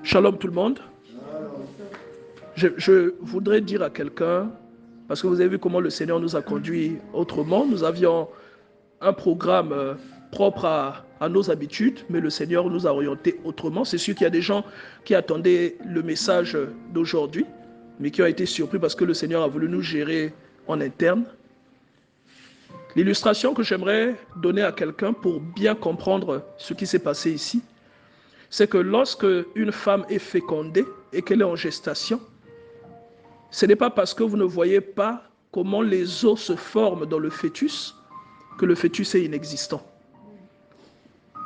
Shalom tout le monde. Je voudrais dire à quelqu'un, parce que vous avez vu comment le Seigneur nous a conduits autrement. Nous avions un programme propre à nos habitudes, mais le Seigneur nous a orientés autrement. C'est sûr qu'il y a des gens qui attendaient le message d'aujourd'hui, mais qui ont été surpris parce que le Seigneur a voulu nous gérer en interne. L'illustration que j'aimerais donner à quelqu'un pour bien comprendre ce qui s'est passé ici, c'est que lorsque une femme est fécondée et qu'elle est en gestation, ce n'est pas parce que vous ne voyez pas comment les os se forment dans le fœtus que le fœtus est inexistant.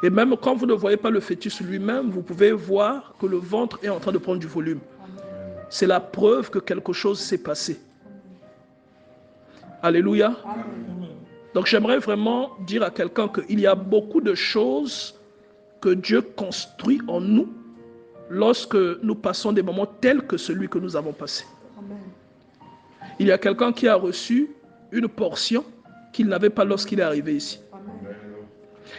Et même quand vous ne voyez pas le fœtus lui-même, vous pouvez voir que le ventre est en train de prendre du volume. C'est la preuve que quelque chose s'est passé. Alléluia. Donc j'aimerais vraiment dire à quelqu'un qu'il y a beaucoup de choses que Dieu construit en nous lorsque nous passons des moments tels que celui que nous avons passé. Amen. Il y a quelqu'un qui a reçu une portion qu'il n'avait pas lorsqu'il est arrivé ici. Amen.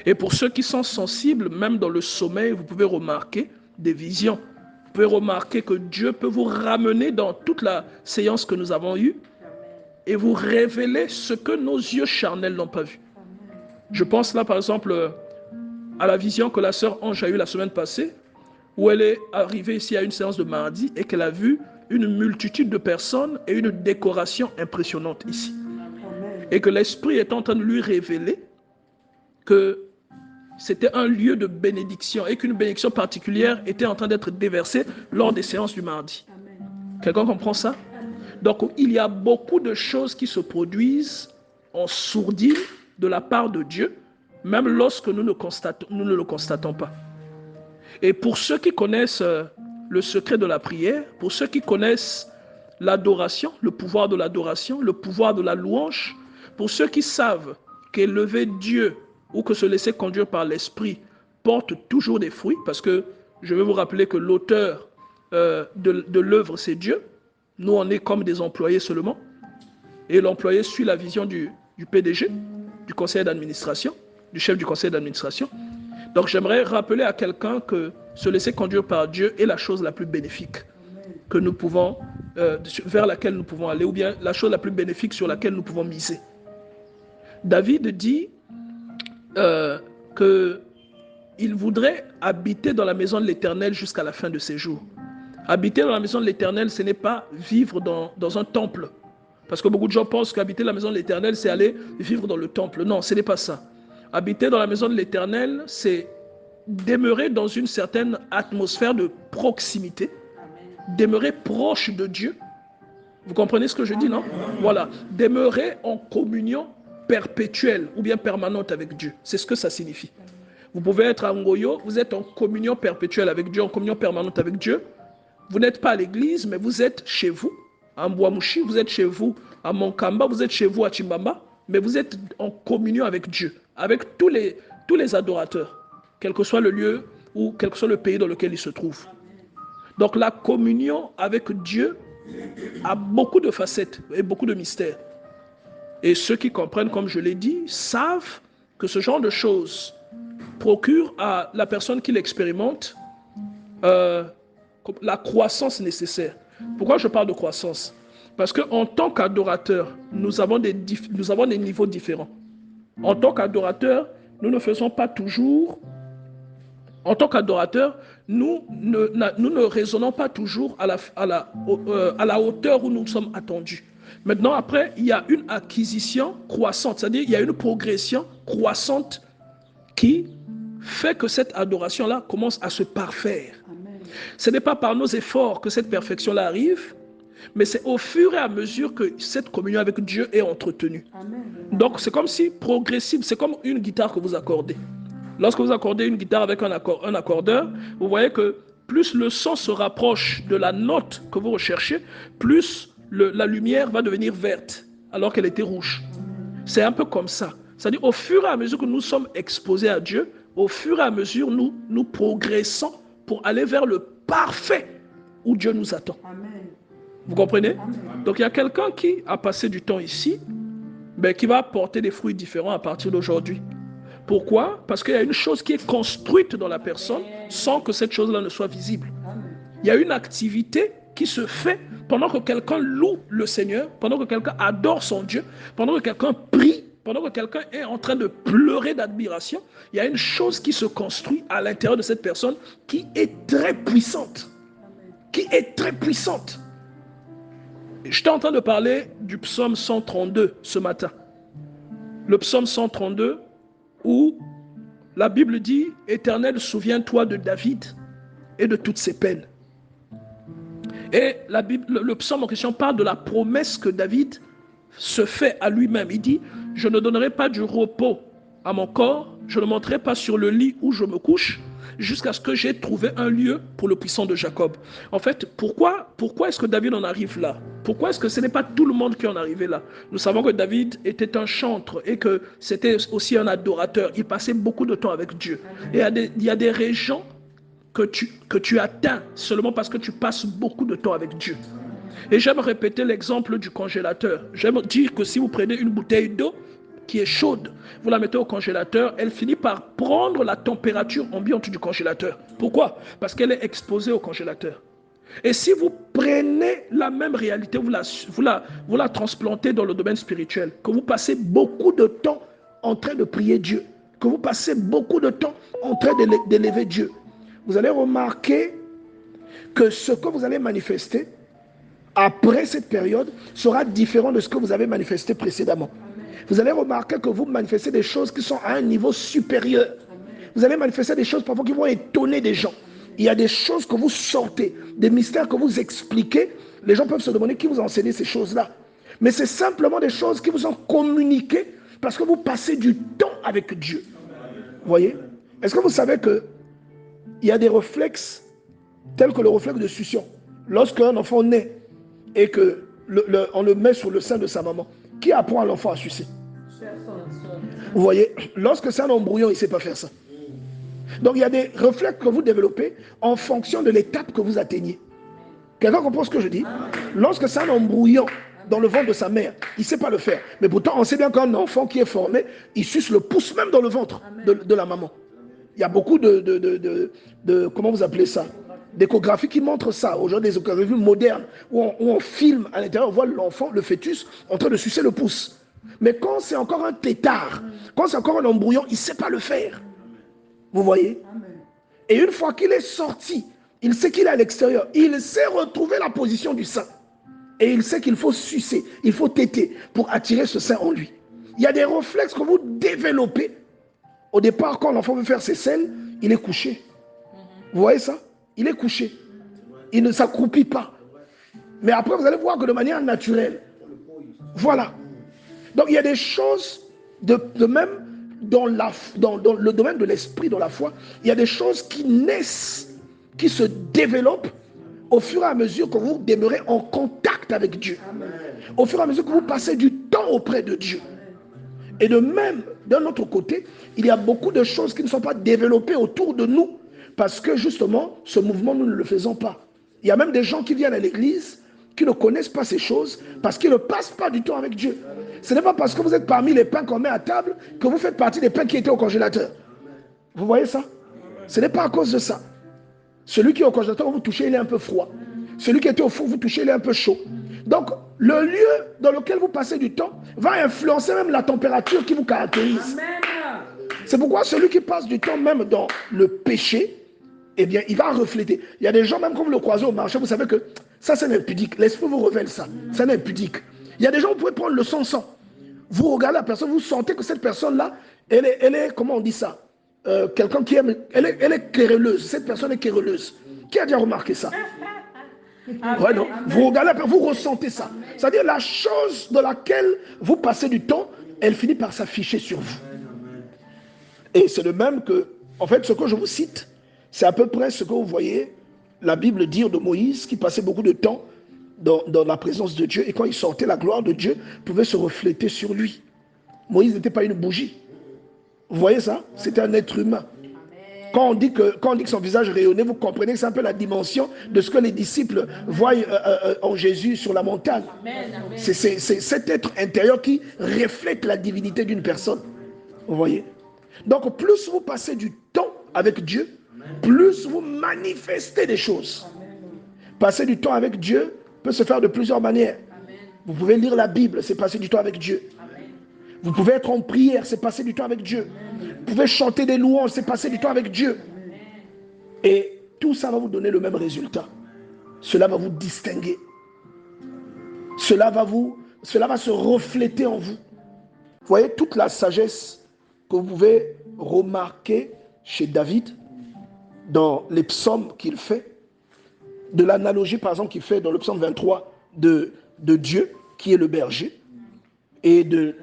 Et pour ceux qui sont sensibles, même dans le sommeil, vous pouvez remarquer des visions. Vous pouvez remarquer que Dieu peut vous ramener dans toute la séance que nous avons eue et vous révéler ce que nos yeux charnels n'ont pas vu. Amen. Je pense là par exemple à la vision que la sœur Ange a eue la semaine passée, où elle est arrivée ici à une séance de mardi et qu'elle a vu une multitude de personnes et une décoration impressionnante ici. Amen. Et que l'Esprit est en train de lui révéler que c'était un lieu de bénédiction et qu'une bénédiction particulière était en train d'être déversée lors des séances du mardi. Amen. Quelqu'un comprend ça? Donc il y a beaucoup de choses qui se produisent en sourdine de la part de Dieu, même lorsque nous ne le constatons pas. Et pour ceux qui connaissent le secret de la prière, pour ceux qui connaissent l'adoration, le pouvoir de l'adoration, le pouvoir de la louange, pour ceux qui savent qu'élever Dieu ou que se laisser conduire par l'Esprit porte toujours des fruits, parce que je vais vous rappeler que l'auteur de l'œuvre, c'est Dieu. Nous, on est comme des employés seulement. Et l'employé suit la vision du PDG, du conseil d'administration, du chef du conseil d'administration. Donc j'aimerais rappeler à quelqu'un que se laisser conduire par Dieu est la chose la plus bénéfique que nous pouvons, vers laquelle nous pouvons aller, ou bien la chose la plus bénéfique sur laquelle nous pouvons miser. David dit qu'il voudrait habiter dans la maison de l'Éternel jusqu'à la fin de ses jours. Habiter dans la maison de l'Éternel, ce n'est pas vivre dans un temple. Parce que beaucoup de gens pensent qu'habiter dans la maison de l'Éternel, c'est aller vivre dans le temple. Non, ce n'est pas ça. Habiter dans la maison de l'Éternel, c'est demeurer dans une certaine atmosphère de proximité, demeurer proche de Dieu. Vous comprenez ce que je dis, non? Voilà, demeurer en communion perpétuelle ou bien permanente avec Dieu. C'est ce que ça signifie. Vous pouvez être à Ngoyo, vous êtes en communion perpétuelle avec Dieu, en communion permanente avec Dieu. Vous n'êtes pas à l'église, mais vous êtes chez vous. À Mbouamouchi, vous êtes chez vous. À Monkamba, vous êtes chez vous à Chimbamba. Mais vous êtes en communion avec Dieu, avec tous les adorateurs, quel que soit le lieu ou quel que soit le pays dans lequel ils se trouvent. Donc la communion avec Dieu a beaucoup de facettes et beaucoup de mystères. Et ceux qui comprennent, comme je l'ai dit, savent que ce genre de choses procure à la personne qui l'expérimente la croissance nécessaire. Pourquoi je parle de croissance? Parce qu'en tant qu'adorateur, nous avons des niveaux différents. En tant qu'adorateur, nous ne faisons pas toujours... En tant qu'adorateur, nous ne raisonnons pas toujours à la hauteur où nous sommes attendus. Maintenant, après, il y a une acquisition croissante, c'est-à-dire il y a une progression croissante qui fait que cette adoration-là commence à se parfaire. Amen. Ce n'est pas par nos efforts que cette perfection-là arrive, mais c'est au fur et à mesure que cette communion avec Dieu est entretenue. Amen. Donc c'est comme si progressif, c'est comme une guitare que vous accordez. Lorsque vous accordez une guitare avec un accordeur, vous voyez que plus le son se rapproche de la note que vous recherchez, plus la lumière va devenir verte alors qu'elle était rouge. C'est un peu comme ça. C'est-à-dire au fur et à mesure que nous sommes exposés à Dieu, au fur et à mesure nous progressons pour aller vers le parfait où Dieu nous attend. Amen. Vous comprenez? Amen. Donc il y a quelqu'un qui a passé du temps ici, mais qui va apporter des fruits différents à partir d'aujourd'hui. Pourquoi? Parce qu'il y a une chose qui est construite dans la personne sans que cette chose-là ne soit visible. Il y a une activité qui se fait pendant que quelqu'un loue le Seigneur, pendant que quelqu'un adore son Dieu, pendant que quelqu'un prie, pendant que quelqu'un est en train de pleurer d'admiration. Il y a une chose qui se construit à l'intérieur de cette personne qui est très puissante. Qui est très puissante. J'étais en train de parler du psaume 132 ce matin. Le psaume 132 où la Bible dit « Éternel, souviens-toi de David et de toutes ses peines ». Et le psaume en question parle de la promesse que David se fait à lui-même. Il dit « Je ne donnerai pas du repos à mon corps, je ne monterai pas sur le lit où je me couche, jusqu'à ce que j'ai trouvé un lieu pour le puissant de Jacob. » En fait, pourquoi est-ce que David en arrive là? Pourquoi est-ce que ce n'est pas tout le monde qui en arrivé là? Nous savons que David était un chantre et que c'était aussi un adorateur. Il passait beaucoup de temps avec Dieu. Et il y a des régions que tu atteins seulement parce que tu passes beaucoup de temps avec Dieu. Et j'aime répéter l'exemple du congélateur. J'aime dire que si vous prenez une bouteille d'eau qui est chaude, vous la mettez au congélateur, elle finit par prendre la température ambiante du congélateur. Pourquoi? Parce qu'elle est exposée au congélateur. Et si vous prenez la même réalité, vous la transplantez dans le domaine spirituel, que vous passez beaucoup de temps en train de prier Dieu, que vous passez beaucoup de temps en train d'élever Dieu, vous allez remarquer que ce que vous allez manifester après cette période sera différent de ce que vous avez manifesté précédemment. Vous allez remarquer que vous manifestez des choses qui sont à un niveau supérieur. Vous allez manifester des choses parfois qui vont étonner des gens. Il y a des choses que vous sortez, des mystères que vous expliquez. Les gens peuvent se demander qui vous a enseigné ces choses-là. Mais c'est simplement des choses qui vous sont communiquées parce que vous passez du temps avec Dieu. Vous voyez? Est-ce que vous savez que il y a des réflexes tels que le réflexe de succion. Lorsqu'un enfant naît et que on le met sur le sein de sa maman, qui apprend à l'enfant à sucer? Vous voyez, lorsque c'est un embrouillon, il ne sait pas faire ça. Donc il y a des réflexes que vous développez en fonction de l'étape que vous atteignez. Quelqu'un comprend ce que je dis? Lorsque c'est un embrouillon dans le ventre de sa mère, il ne sait pas le faire. Mais pourtant, on sait bien qu'un enfant qui est formé, il suce le pouce même dans le ventre de la maman. Il y a beaucoup de comment vous appelez ça? D'échographies qui montrent ça. Aujourd'hui, des échographies modernes où on filme à l'intérieur, on voit l'enfant, le fœtus, en train de sucer le pouce. Mais quand c'est encore un tétard, quand c'est encore un embrouillon, il ne sait pas le faire. Vous voyez? Et une fois qu'il est sorti, il sait qu'il est à l'extérieur. Il sait retrouver la position du sein. Et il sait qu'il faut sucer, il faut téter pour attirer ce sein en lui. Il y a des réflexes que vous développez. Au départ, quand l'enfant veut faire ses selles, il est couché. Vous voyez ça? Il est couché. Il ne s'accroupit pas. Mais après, vous allez voir que de manière naturelle. Voilà. Donc, il y a des choses de même dans le domaine de l'esprit, dans la foi. Il y a des choses qui naissent, qui se développent au fur et à mesure que vous demeurez en contact avec Dieu. Au fur et à mesure que vous passez du temps auprès de Dieu. Et de même, d'un autre côté, il y a beaucoup de choses qui ne sont pas développées autour de nous parce que justement, ce mouvement, nous ne le faisons pas. Il y a même des gens qui viennent à l'église qui ne connaissent pas ces choses parce qu'ils ne passent pas du temps avec Dieu. Ce n'est pas parce que vous êtes parmi les pains qu'on met à table que vous faites partie des pains qui étaient au congélateur. Vous voyez ça? Ce n'est pas à cause de ça. Celui qui est au congélateur, vous touchez, il est un peu froid. Celui qui était au four, vous touchez, il est un peu chaud. Donc, le lieu dans lequel vous passez du temps va influencer même la température qui vous caractérise. C'est pourquoi celui qui passe du temps même dans le péché, eh bien, il va refléter. Il y a des gens, même quand vous le croisez au marché, vous savez que ça, c'est impudique. L'esprit vous révèle ça. C'est impudique. Il y a des gens, vous pouvez prendre le sang. Vous regardez la personne, vous sentez que cette personne-là, elle est, comment on dit ça? Quelqu'un qui aime, elle est querelleuse. Cette personne est querelleuse. Qui a déjà remarqué ça? Ouais, non. Vous regardez, vous ressentez ça. C'est-à-dire la chose dans laquelle vous passez du temps, elle finit par s'afficher sur vous. Et c'est le même que, en fait, ce que je vous cite, c'est à peu près ce que vous voyez la Bible dire de Moïse, qui passait beaucoup de temps dans la présence de Dieu. Et quand il sortait, la gloire de Dieu pouvait se refléter sur lui. Moïse n'était pas une bougie. Vous voyez ça? C'était un être humain. Quand on dit que son visage rayonnait, vous comprenez que c'est un peu la dimension de ce que les disciples voient en Jésus sur la montagne. C'est cet être intérieur qui reflète la divinité d'une personne. Vous voyez? Donc, plus vous passez du temps avec Dieu, plus vous manifestez des choses. Passer du temps avec Dieu peut se faire de plusieurs manières. Amen. Vous pouvez lire la Bible, c'est passer du temps avec Dieu. Amen. Vous pouvez être en prière, c'est passer du temps avec Dieu. Amen. Vous pouvez chanter des louanges, c'est passer du temps avec Dieu. Amen. Et tout ça va vous donner le même résultat. Cela va vous distinguer. Cela va se refléter en vous. Vous voyez toute la sagesse que vous pouvez remarquer chez David dans les psaumes qu'il fait, de l'analogie par exemple qu'il fait dans le psaume 23 de Dieu qui est le berger et de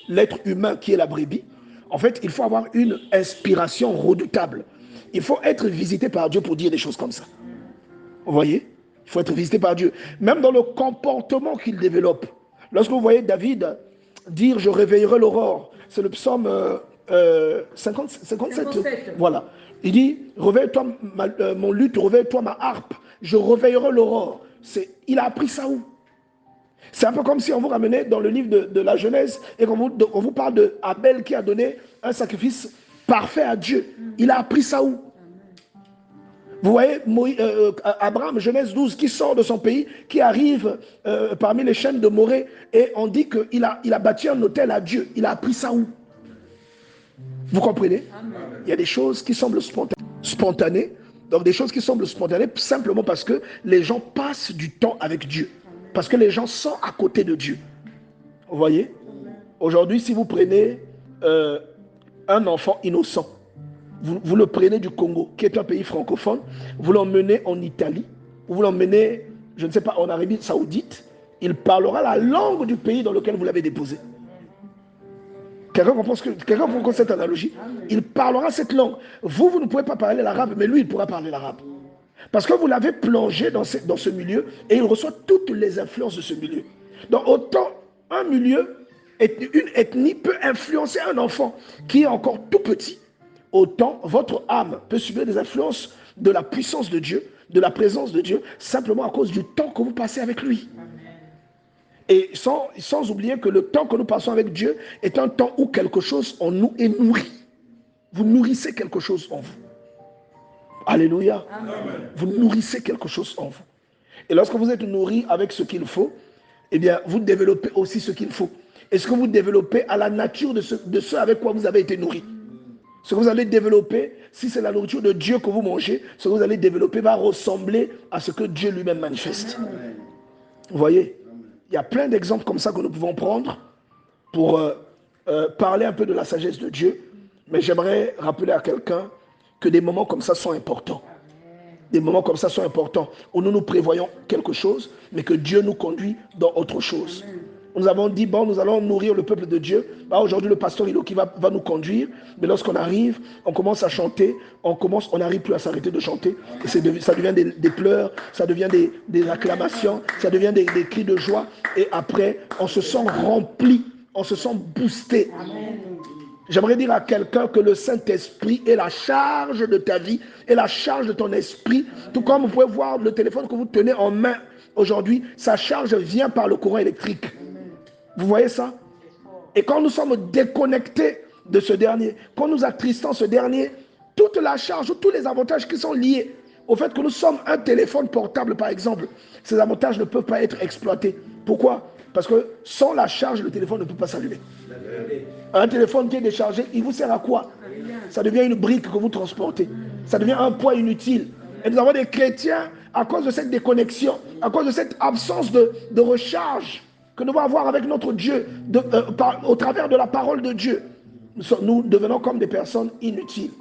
l'être humain qui est la brebis. En fait, il faut avoir une inspiration redoutable. Il faut être visité par Dieu pour dire des choses comme ça. Vous voyez? Il faut être visité par Dieu. Même dans le comportement qu'il développe. Lorsque vous voyez David dire « Je réveillerai l'aurore », c'est le psaume 57. Voilà. Il dit « Réveille-toi mon luth, réveille-toi ma harpe, je réveillerai l'aurore ». Il a appris ça où? C'est un peu comme si on vous ramenait dans le livre de la Genèse et qu'on vous parle de Abel qui a donné un sacrifice parfait à Dieu. Il a appris ça où? Vous voyez Abraham, Genèse 12, qui sort de son pays, qui arrive parmi les chaînes de Morée, et on dit qu'il a bâti un autel à Dieu. Il a appris ça où? Vous comprenez? Amen. Il y a des choses qui semblent spontanées, donc des choses qui semblent spontanées simplement parce que les gens passent du temps avec Dieu, parce que les gens sont à côté de Dieu. Vous voyez? Aujourd'hui, si vous prenez un enfant innocent, vous le prenez du Congo, qui est un pays francophone, vous l'emmenez en Italie, ou vous l'emmenez, je ne sais pas, en Arabie Saoudite, il parlera la langue du pays dans lequel vous l'avez déposé. Quelqu'un comprend cette analogie? Il parlera cette langue. Vous ne pouvez pas parler l'arabe, mais lui, il pourra parler l'arabe. Parce que vous l'avez plongé dans ce milieu et il reçoit toutes les influences de ce milieu. Donc autant un milieu, une ethnie peut influencer un enfant qui est encore tout petit, autant votre âme peut subir des influences de la puissance de Dieu, de la présence de Dieu, simplement à cause du temps que vous passez avec lui. Et sans oublier que le temps que nous passons avec Dieu est un temps où quelque chose en nous est nourri. Vous nourrissez quelque chose en vous. Alléluia. Amen. Vous nourrissez quelque chose en vous. Et lorsque vous êtes nourri avec ce qu'il faut, eh bien, vous développez aussi ce qu'il faut. Et ce que vous développez à la nature de ce avec quoi vous avez été nourri. Ce que vous allez développer, si c'est la nourriture de Dieu que vous mangez, ce que vous allez développer va ressembler à ce que Dieu lui-même manifeste. Amen. Vous voyez? Il y a plein d'exemples comme ça que nous pouvons prendre pour parler un peu de la sagesse de Dieu. Mais j'aimerais rappeler à quelqu'un que des moments comme ça sont importants. Des moments comme ça sont importants où nous prévoyons quelque chose, mais que Dieu nous conduit dans autre chose. Nous avons dit, bon, nous allons nourrir le peuple de Dieu. Aujourd'hui, le pasteur Hilo qui va nous conduire. Mais lorsqu'on arrive, on commence à chanter. On n'arrive plus à s'arrêter de chanter. Et ça devient des pleurs, ça devient des acclamations, ça devient des cris de joie. Et après, on se sent rempli, on se sent boosté. Amen. J'aimerais dire à quelqu'un que le Saint-Esprit est la charge de ta vie, est la charge de ton esprit. Tout comme vous pouvez voir le téléphone que vous tenez en main aujourd'hui, sa charge vient par le courant électrique. Vous voyez ça? Et quand nous sommes déconnectés de ce dernier, quand nous attristons ce dernier, toute la charge, tous les avantages qui sont liés au fait que nous sommes un téléphone portable, par exemple, ces avantages ne peuvent pas être exploités. Pourquoi? Parce que sans la charge, le téléphone ne peut pas s'allumer. Un téléphone qui est déchargé, il vous sert à quoi? Ça devient une brique que vous transportez. Ça devient un poids inutile. Et nous avons des chrétiens, à cause de cette déconnexion, à cause de cette absence de recharge que nous allons avoir avec notre Dieu, au travers de la parole de Dieu, nous devenons comme des personnes inutiles.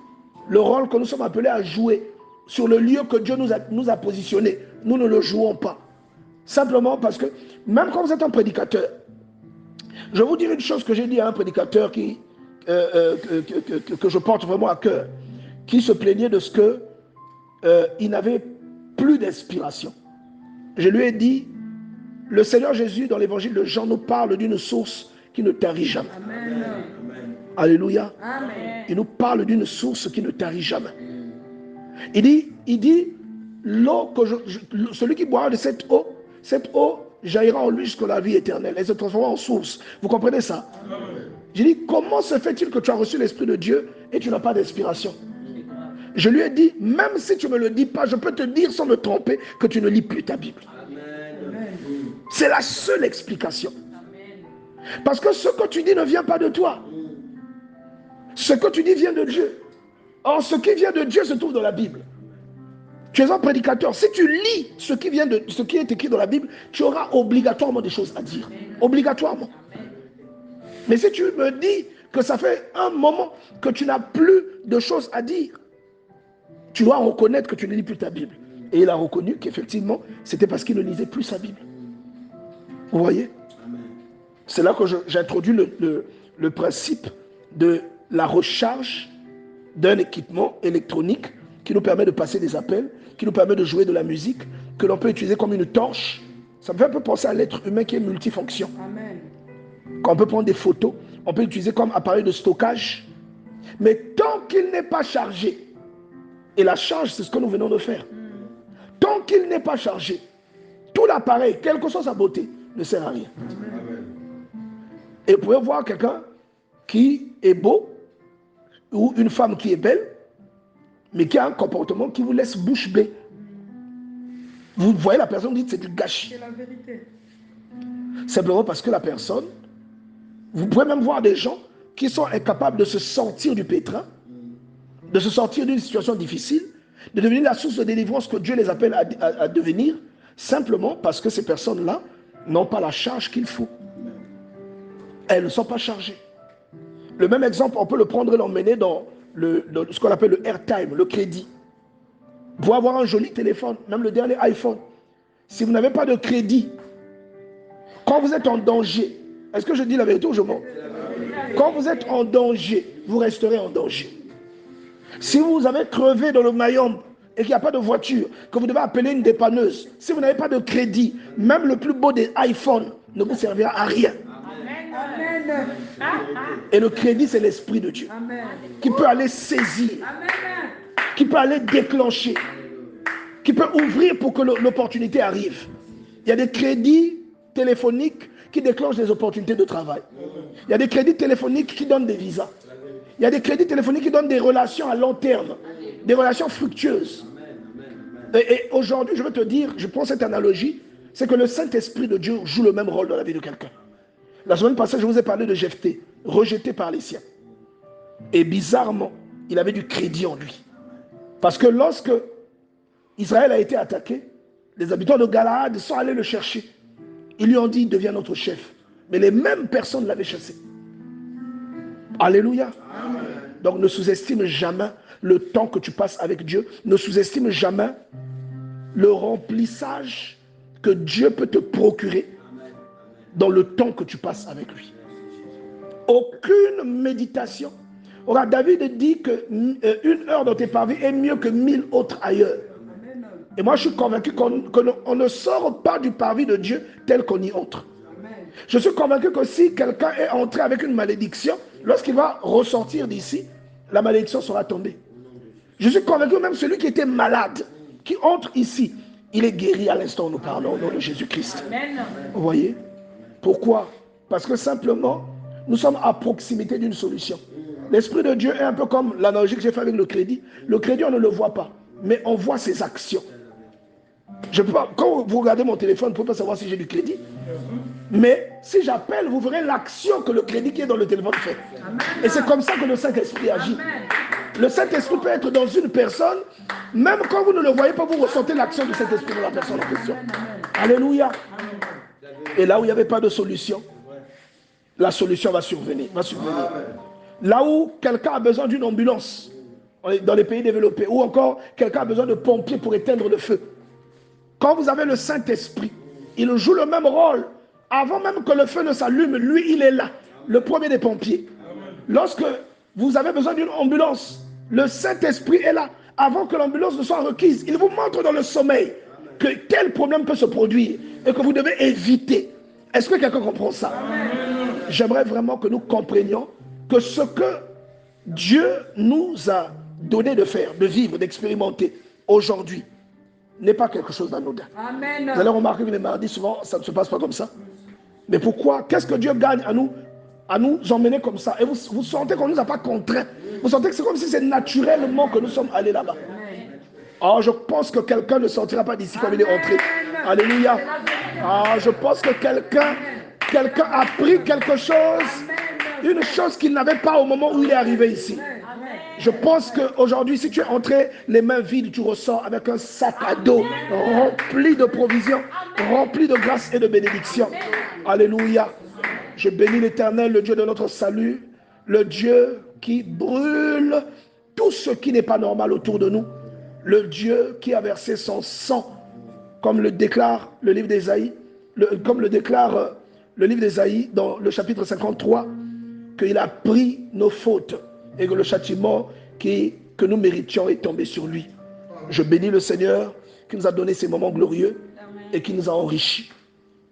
Le rôle que nous sommes appelés à jouer sur le lieu que Dieu nous a positionné, nous ne le jouons pas. Simplement parce que, même quand vous êtes un prédicateur, je vais vous dire une chose que j'ai dit à un prédicateur que je porte vraiment à cœur, qui se plaignait de ce qu'il n'avait plus d'inspiration. Je lui ai dit, le Seigneur Jésus, dans l'évangile de Jean, nous parle d'une source qui ne tarit jamais. Amen. Alléluia. Amen. Il nous parle d'une source qui ne tarit jamais. Il dit l'eau celui qui boira de cette eau jaillira en lui jusqu'à la vie éternelle. Elle se transformera en source. Vous comprenez ça? J'ai dit, comment se fait-il que tu as reçu l'Esprit de Dieu et tu n'as pas d'inspiration? Je lui ai dit, même si tu ne me le dis pas, je peux te dire sans me tromper que tu ne lis plus ta Bible. C'est la seule explication. Parce que ce que tu dis ne vient pas de toi. Ce que tu dis vient de Dieu. Or, ce qui vient de Dieu se trouve dans la Bible. Tu es un prédicateur. Si tu lis ce qui est écrit dans la Bible, tu auras obligatoirement des choses à dire. Obligatoirement. Mais si tu me dis que ça fait un moment que tu n'as plus de choses à dire, tu dois reconnaître que tu ne lis plus ta Bible. Et il a reconnu qu'effectivement, c'était parce qu'il ne lisait plus sa Bible. Vous voyez? C'est là que j'introduis le principe de la recharge d'un équipement électronique qui nous permet de passer des appels, qui nous permet de jouer de la musique, que l'on peut utiliser comme une torche. Ça me fait un peu penser à l'être humain qui est multifonction. Amen. Quand on peut prendre des photos, on peut l'utiliser comme appareil de stockage. Mais tant qu'il n'est pas chargé, et la charge, c'est ce que nous venons de faire. Tant qu'il n'est pas chargé, tout l'appareil, quelle que soit sa beauté, ne sert à rien. Amen. Et vous pouvez voir quelqu'un qui est beau, ou une femme qui est belle, mais qui a un comportement qui vous laisse bouche bée. Vous voyez la personne, vous dites c'est du gâchis. C'est la vérité. Simplement parce que la personne, vous pouvez même voir des gens qui sont incapables de se sortir du pétrin, de se sortir d'une situation difficile, de devenir la source de délivrance que Dieu les appelle à devenir, simplement parce que ces personnes-là n'ont pas la charge qu'il faut. Elles ne sont pas chargées. Le même exemple, on peut le prendre et l'emmener dans ce qu'on appelle le airtime, le crédit. Vous pouvez avoir un joli téléphone, même le dernier iPhone. Si vous n'avez pas de crédit, quand vous êtes en danger, est-ce que je dis la vérité ou je mens? Quand vous êtes en danger, vous resterez en danger. Si vous avez crevé dans le Mayombe et qu'il n'y a pas de voiture, que vous devez appeler une dépanneuse, si vous n'avez pas de crédit, même le plus beau des iPhones ne vous servira à rien. Amen. Et le crédit, c'est l'Esprit de Dieu. Amen. Qui peut aller saisir, amen, qui peut aller déclencher, qui peut ouvrir pour que l'opportunité arrive. Il y a des crédits téléphoniques qui déclenchent des opportunités de travail. Il y a des crédits téléphoniques qui donnent des visas. Il y a des crédits téléphoniques qui donnent des relations à long terme, des relations fructueuses. Et aujourd'hui, je veux te dire, je prends cette analogie, c'est que le Saint-Esprit de Dieu joue le même rôle dans la vie de quelqu'un. La semaine passée, je vous ai parlé de Jephthé, rejeté par les siens. Et bizarrement, il avait du crédit en lui. Parce que lorsque Israël a été attaqué, les habitants de Galaad sont allés le chercher. Ils lui ont dit, deviens notre chef. Mais les mêmes personnes l'avaient chassé. Alléluia. Amen. Donc ne sous-estime jamais le temps que tu passes avec Dieu. Ne sous-estime jamais le remplissage que Dieu peut te procurer dans le temps que tu passes avec lui. Aucune méditation. Or, David dit qu'une heure dans tes parvis est mieux que 1000 autres ailleurs. Et moi, je suis convaincu qu'on ne sort pas du parvis de Dieu tel qu'on y entre. Je suis convaincu que si quelqu'un est entré avec une malédiction, lorsqu'il va ressortir d'ici, la malédiction sera tombée. Je suis convaincu même celui qui était malade, qui entre ici, il est guéri à l'instant où nous parlons au nom de Jésus-Christ. Vous voyez? Pourquoi? Parce que simplement, nous sommes à proximité d'une solution. L'Esprit de Dieu est un peu comme l'analogie que j'ai fait avec le crédit. Le crédit, on ne le voit pas, mais on voit ses actions. Je peux pas, quand vous regardez mon téléphone, vous ne pouvez pas savoir si j'ai du crédit. Mais si j'appelle, vous verrez l'action que le crédit qui est dans le téléphone fait. Amen. Et c'est comme ça que le Saint-Esprit agit. Amen. Le Saint-Esprit peut être dans une personne, même quand vous ne le voyez pas, vous ressentez l'action du Saint-Esprit dans la personne en question. Amen. Alléluia. Amen. Et là où il n'y avait pas de solution, la solution va survenir. Là où quelqu'un a besoin d'une ambulance, dans les pays développés, ou encore quelqu'un a besoin de pompiers pour éteindre le feu. Quand vous avez le Saint-Esprit, il joue le même rôle. Avant même que le feu ne s'allume, lui, il est là, le premier des pompiers. Lorsque vous avez besoin d'une ambulance, le Saint-Esprit est là. Avant que l'ambulance ne soit requise, il vous montre dans le sommeil que quel problème peut se produire et que vous devez éviter. Est-ce que quelqu'un comprend ça? J'aimerais vraiment que nous comprenions que ce que Dieu nous a donné de faire, de vivre, d'expérimenter aujourd'hui, n'est pas quelque chose d'anodin. Vous allez remarquer que les mardis, souvent, ça ne se passe pas comme ça. Mais pourquoi? Qu'est-ce que Dieu gagne à nous à nous emmener comme ça. Et vous sentez qu'on ne nous a pas contraints. Vous sentez que c'est comme si c'est naturellement que nous sommes allés là-bas. Ah, je pense que quelqu'un ne sortira pas d'ici comme il est entré. Alléluia. Ah, je pense que quelqu'un a pris quelque chose, une chose qu'il n'avait pas au moment où il est arrivé ici. Je pense qu'aujourd'hui, si tu es entré les mains vides, tu ressors avec un sac à dos rempli de provisions, rempli de grâce et de bénédictions. Alléluia. Je bénis l'Éternel, le Dieu de notre salut, le Dieu qui brûle tout ce qui n'est pas normal autour de nous, le Dieu qui a versé son sang, comme le déclare le livre d'Ésaïe, comme le déclare le livre d'Ésaïe dans le chapitre 53, qu'il a pris nos fautes et que le châtiment que nous méritions est tombé sur lui. Je bénis le Seigneur qui nous a donné ces moments glorieux et qui nous a enrichis.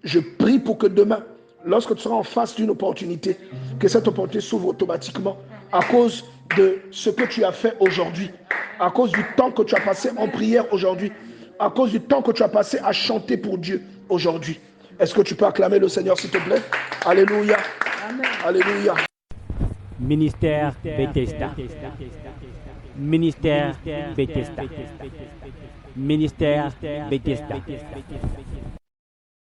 Je prie pour que demain, lorsque tu seras en face d'une opportunité, que cette opportunité s'ouvre automatiquement à cause de ce que tu as fait aujourd'hui, à cause du temps que tu as passé en prière aujourd'hui, à cause du temps que tu as passé à chanter pour Dieu aujourd'hui. Est-ce que tu peux acclamer le Seigneur, s'il te plaît? Alléluia. Amen. Alléluia. Ministère Bethesda. Ministère Bethesda. Ministère Bethesda.